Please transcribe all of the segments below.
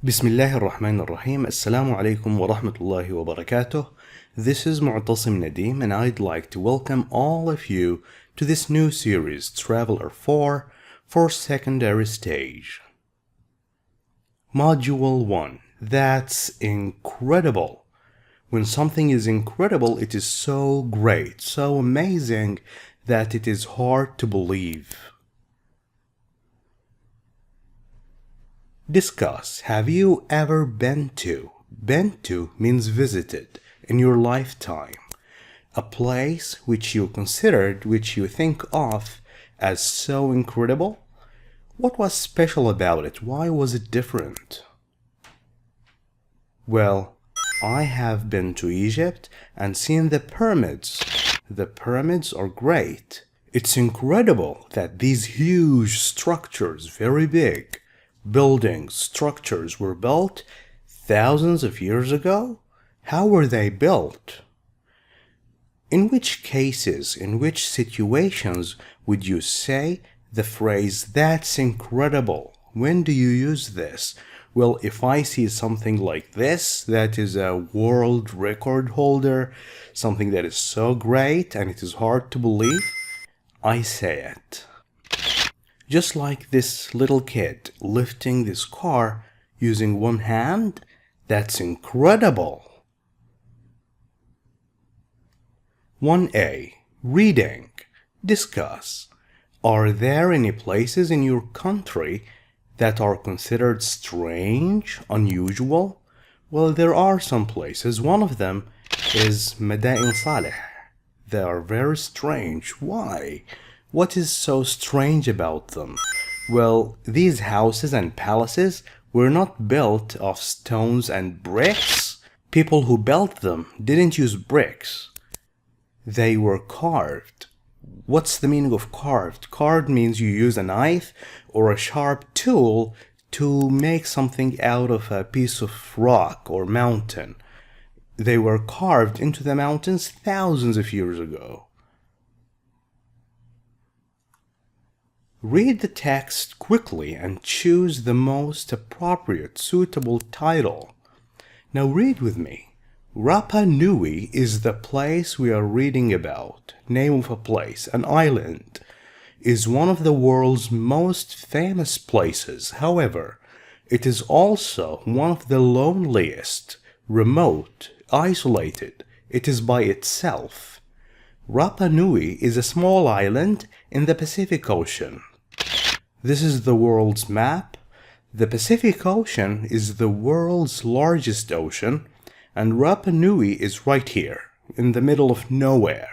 بسم الله الرحمن الرحيم. السلام عليكم ورحمة الله وبركاته. This is معتصم نديم and I'd like to welcome all of you to this new series, Traveler 4 for Secondary Stage. Module 1. That's incredible. When something is incredible, it is so great, so amazing that it is hard to believe. Discuss. Have you ever been to? Been to means visited in your lifetime. A place which you considered, which you think of as so incredible? What was special about it? Why was it different? Well, I have been to Egypt and seen the pyramids. The pyramids are great. It's incredible that these huge structures, very big, buildings, structures were built thousands of years ago? How were they built? In which cases, in which situations would you say the phrase, that's incredible? When do you use this? Well, if I see something like this, that is a world record holder, something that is so great and it is hard to believe, I say it. Just like this little kid lifting this car using one hand, that's incredible. 1a. Reading. Discuss. Are there any places in your country that are considered strange, unusual? Well, there are some places. One of them is Madain Saleh. They are very strange. Why? What is so strange about them? Well, these houses and palaces were not built of stones and bricks. People who built them didn't use bricks. They were carved. What's the meaning of carved? Carved means you use a knife or a sharp tool to make something out of a piece of rock or mountain. They were carved into the mountains thousands of years ago. Read the text quickly and choose the most appropriate, suitable title. Now read with me. Rapa Nui is the place we are reading about. Name of a place, an island, is one of the world's most famous places. However, it is also one of the loneliest, remote, isolated. It is by itself. Rapa Nui is a small island in the Pacific Ocean. This is the world's map. The Pacific Ocean is the world's largest ocean, and Rapa Nui is right here, in the middle of nowhere.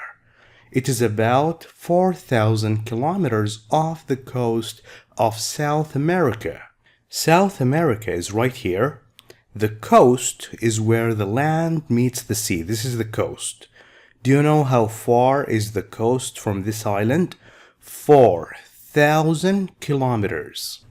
It is about 4,000 kilometers off the coast of South America. South America is right here. The coast is where the land meets the sea. This is the coast. Do you know how far is the coast from this island? 4,000 kilometers.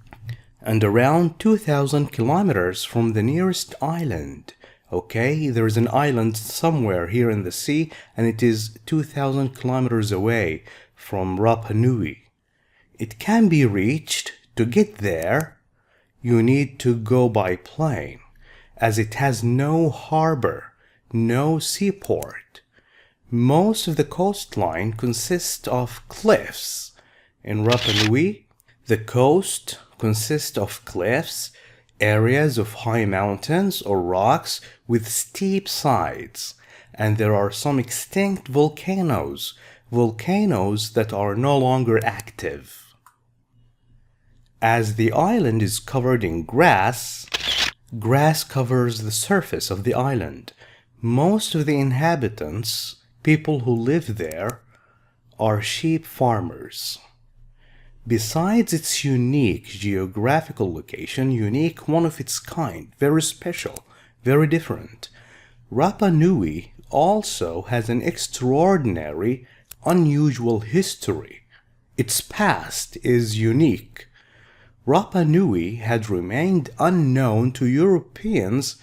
And around 2,000 kilometers from the nearest island. Okay, there is an island somewhere here in the sea, and it is 2,000 kilometers away from Rapa Nui. It can be reached. To get there, you need to go by plane, as it has no harbor, no seaport. Most of the coastline consists of cliffs. In Rapa Nui, the coast consists of cliffs, areas of high mountains or rocks with steep sides, and there are some extinct volcanoes that are no longer active. As the island is covered in grass covers the surface of the island. Most of the inhabitants, people who live there, are sheep farmers. Besides its unique geographical location, unique, one of its kind, very special, very different, Rapa Nui also has an extraordinary, unusual history. Its past is unique. Rapa Nui had remained unknown to Europeans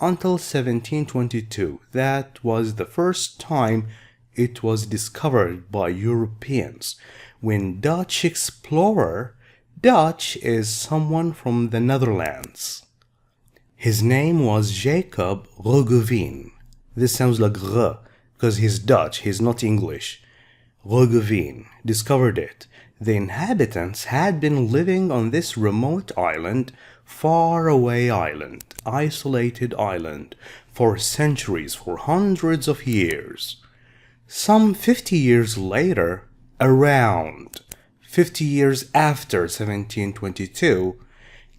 until 1722. That was the first time it was discovered by Europeans. When Dutch explorer, Dutch is someone from the Netherlands. His name was Jacob Roggeveen. This sounds like R because he's Dutch, he's not English. Roggeveen discovered it. The inhabitants had been living on this remote island, faraway island, isolated island, for centuries, for hundreds of years. Some 50 years later, around 50 years after 1722,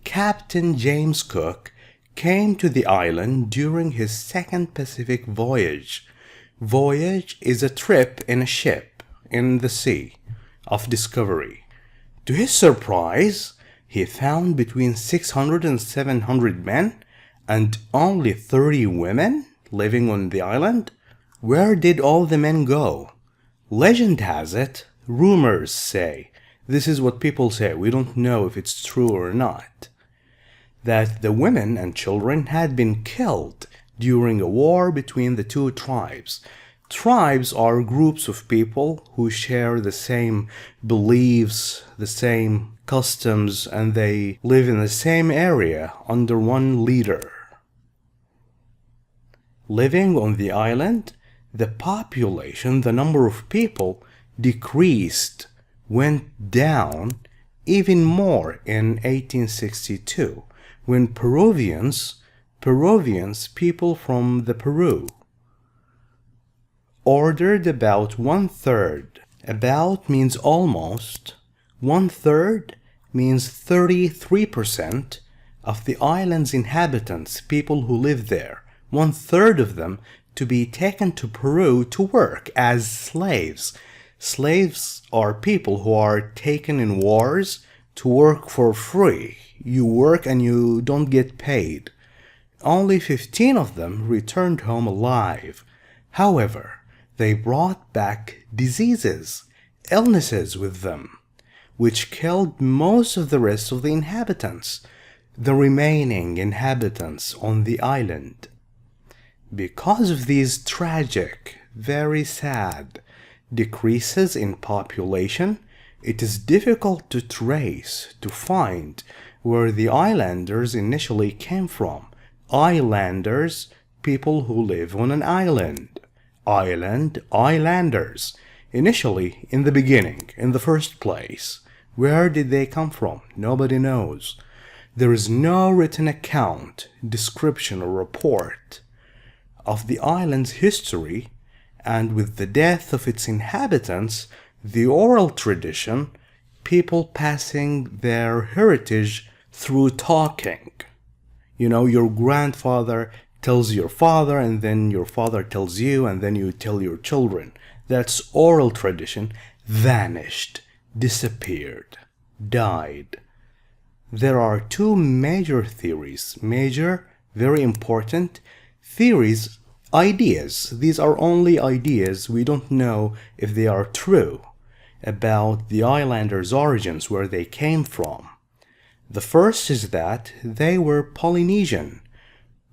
Captain James Cook came to the island during his second Pacific voyage. Voyage is a trip in a ship in the sea of discovery. To his surprise, he found between 600 and 700 men and only 30 women living on the island. Where did all the men go? Legend has it, rumors say, this is what people say, we don't know if it's true or not, that the women and children had been killed during a war between the two tribes. Tribes are groups of people who share the same beliefs, the same customs, and they live in the same area under one leader. Living on the island, the population, the number of people, decreased, went down even more in 1862, when Peruvians, people from the Peru, ordered about 1/3. About means almost. 1/3 means 33% of the island's inhabitants, people who live there, 1/3 of them to be taken to Peru to work as slaves. Slaves are people who are taken in wars to work for free. You work and you don't get paid. Only 15 of them returned home alive. However, they brought back diseases, illnesses with them, which killed most of the rest of the inhabitants, the remaining inhabitants on the island. Because of these tragic, very sad decreases in population, it is difficult to trace, to find where the islanders initially came from. Islanders, people who live on an island. Islanders. Initially, in the beginning, in the first place. Where did they come from? Nobody knows. There is no written account, description, or report of the island's history, and with the death of its inhabitants, the oral tradition, people passing their heritage through talking. You know, your grandfather tells your father, and then your father tells you, and then you tell your children. That's oral tradition, vanished, disappeared, died. There are two major theories, very important theories, ideas. These are only ideas, we don't know if they are true, about the islanders' origins, where they came from. The first is that they were Polynesian.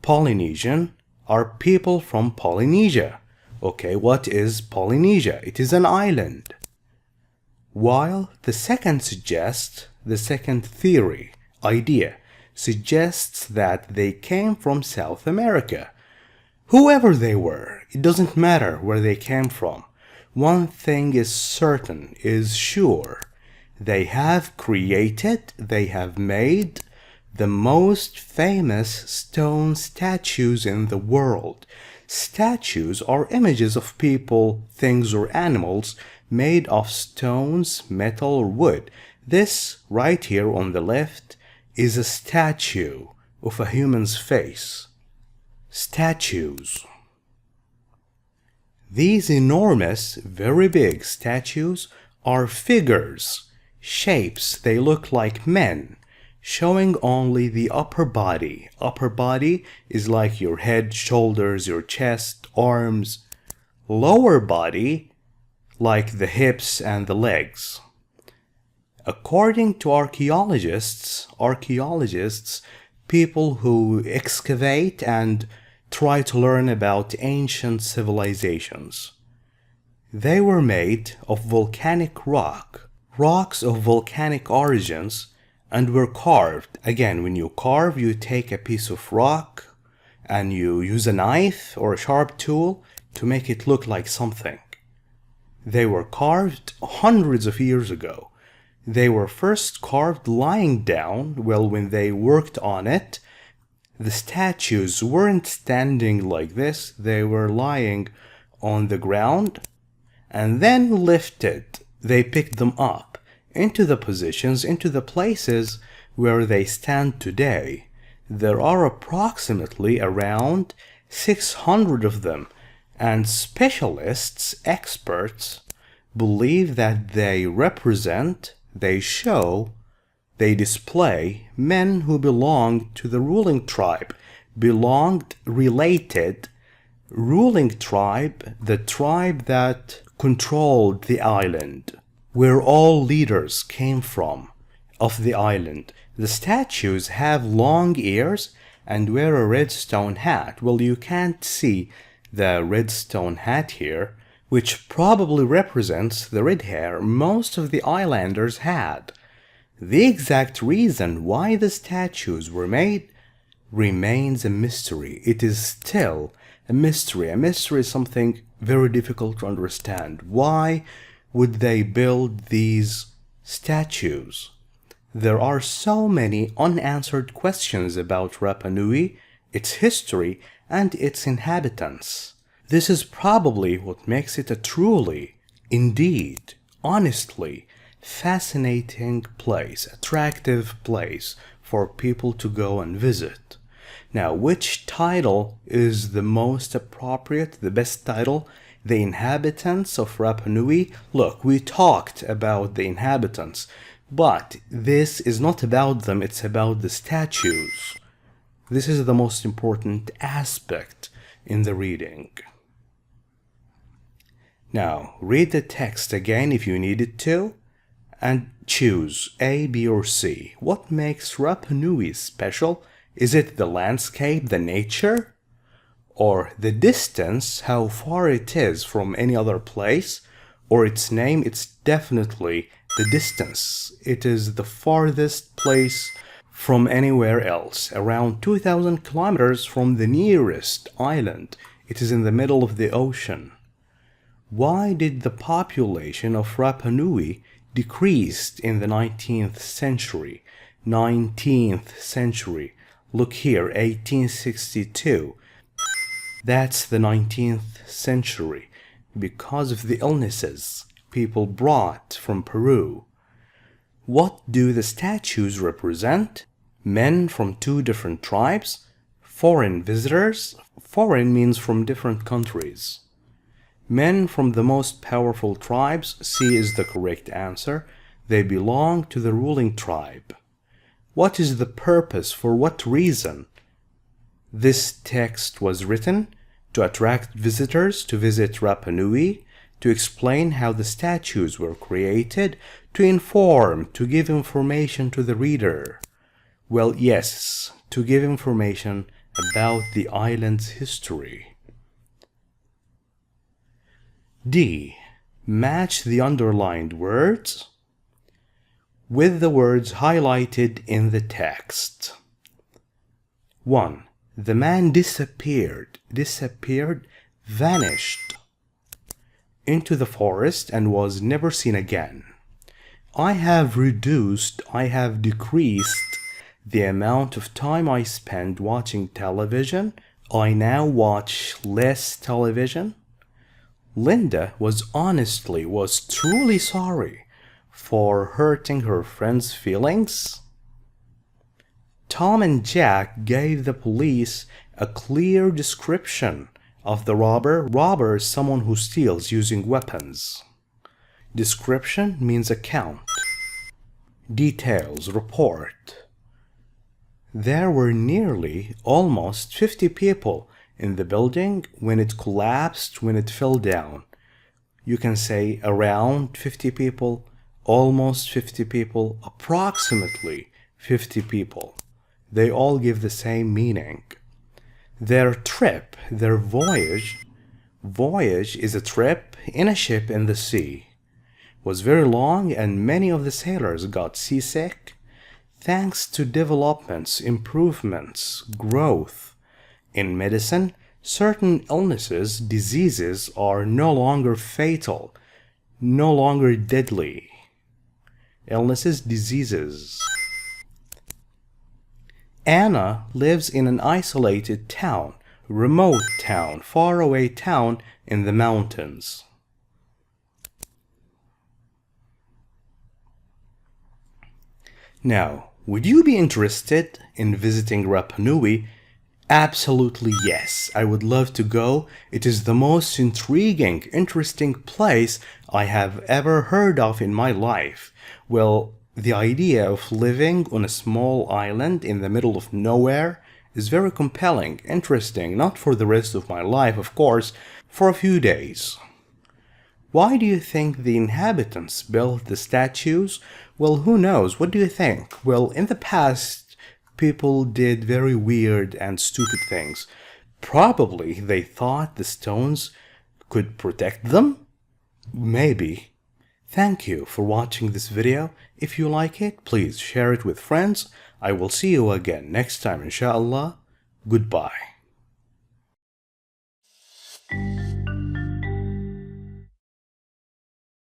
Polynesian are people from Polynesia. Okay, what is Polynesia? It is an island. While the second theory, idea, suggests that they came from South America. Whoever they were, it doesn't matter where they came from. One thing is certain, is sure. They have created, they have made the most famous stone statues in the world. Statues are images of people, things, or animals made of stones, metal, or wood. This right here on the left is a statue of a human's face. Statues. These enormous, very big statues are figures, shapes. They look like men, showing only the upper body. Upper body is like your head, shoulders, your chest, arms. Lower body, like the hips and the legs. According to archaeologists, people who excavate and try to learn about ancient civilizations, they were made of volcanic rock, rocks of volcanic origins, and were carved. Again, when you carve, you take a piece of rock and you use a knife or a sharp tool to make it look like something. They were carved hundreds of years ago. They were first carved lying down. Well, when they worked on it, the statues weren't standing like this. They were lying on the ground and then lifted. They picked them up into the positions, into the places where they stand today. There are approximately around 600 of them, and specialists, experts, believe that they represent, they show, they display men who belonged to the ruling tribe, related, ruling tribe, the tribe that controlled the island, where all leaders came from of the island. The statues have long ears and wear a red stone hat. Well, you can't see the red stone hat here, which probably represents the red hair most of the islanders had. The exact reason why the statues were made remains a mystery. It is still a mystery. A mystery is something very difficult to understand. Why would they build these statues? There are so many unanswered questions about Rapa Nui, its history, and its inhabitants. This is probably what makes it a truly, indeed, honestly, fascinating place, attractive place for people to go and visit. Now, which title is the most appropriate, the best title? The inhabitants of Rapa Nui? Look, we talked about the inhabitants, but this is not about them, it's about the statues. This is the most important aspect in the reading. Now, read the text again if you needed to, and choose A, B, or C. What makes Rapa Nui special? Is it the landscape, the nature? Or the distance, how far it is from any other place? Or its name? It's definitely the distance. It is the farthest place from anywhere else, around 2,000 kilometers from the nearest island. It is in the middle of the ocean. Why did the population of Rapa Nui decrease in the 19th century? 19th century. Look here, 1862. That's the 19th century. Because of the illnesses people brought from Peru. What do the statues represent? Men from two different tribes? Foreign visitors? Foreign means from different countries. Men from the most powerful tribes. C is the correct answer. They belong to the ruling tribe. What is the purpose? For what reason? This text was written to attract visitors to visit Rapa Nui, to explain how the statues were created, to inform, to give information to the reader. Well, yes, to give information about the island's history. D. Match the underlined words with the words highlighted in the text. 1. The man disappeared, vanished into the forest and was never seen again. I have decreased the amount of time I spend watching television. I now watch less television. Linda was truly sorry for hurting her friend's feelings. Tom and Jack gave the police a clear description of the robber. Robber is someone who steals using weapons. Description means account. Details, report. There were almost 50 people in the building when it collapsed, when it fell down. You can say around 50 people, almost 50 people, approximately 50 people. They all give the same meaning. Their trip, their voyage is a trip in a ship in the sea, was very long and many of the sailors got seasick. thanks to developments, improvements, growth. In medicine, certain illnesses, diseases are no longer fatal, no longer deadly. Illnesses, diseases. Anna lives in an isolated town, remote town, faraway town in the mountains. Now, would you be interested in visiting Rapa Nui? Absolutely yes, I would love to go. It is the most intriguing, interesting place I have ever heard of in my life. Well, the idea of living on a small island in the middle of nowhere is very compelling, interesting, not for the rest of my life, of course, for a few days. Why do you think the inhabitants built the statues? Well, who knows? What do you think? Well, in the past, people did very weird and stupid things. Probably they thought the stones could protect them? Maybe. Thank you for watching this video. If you like it, please share it with friends. I will see you again next time, inshallah. Goodbye.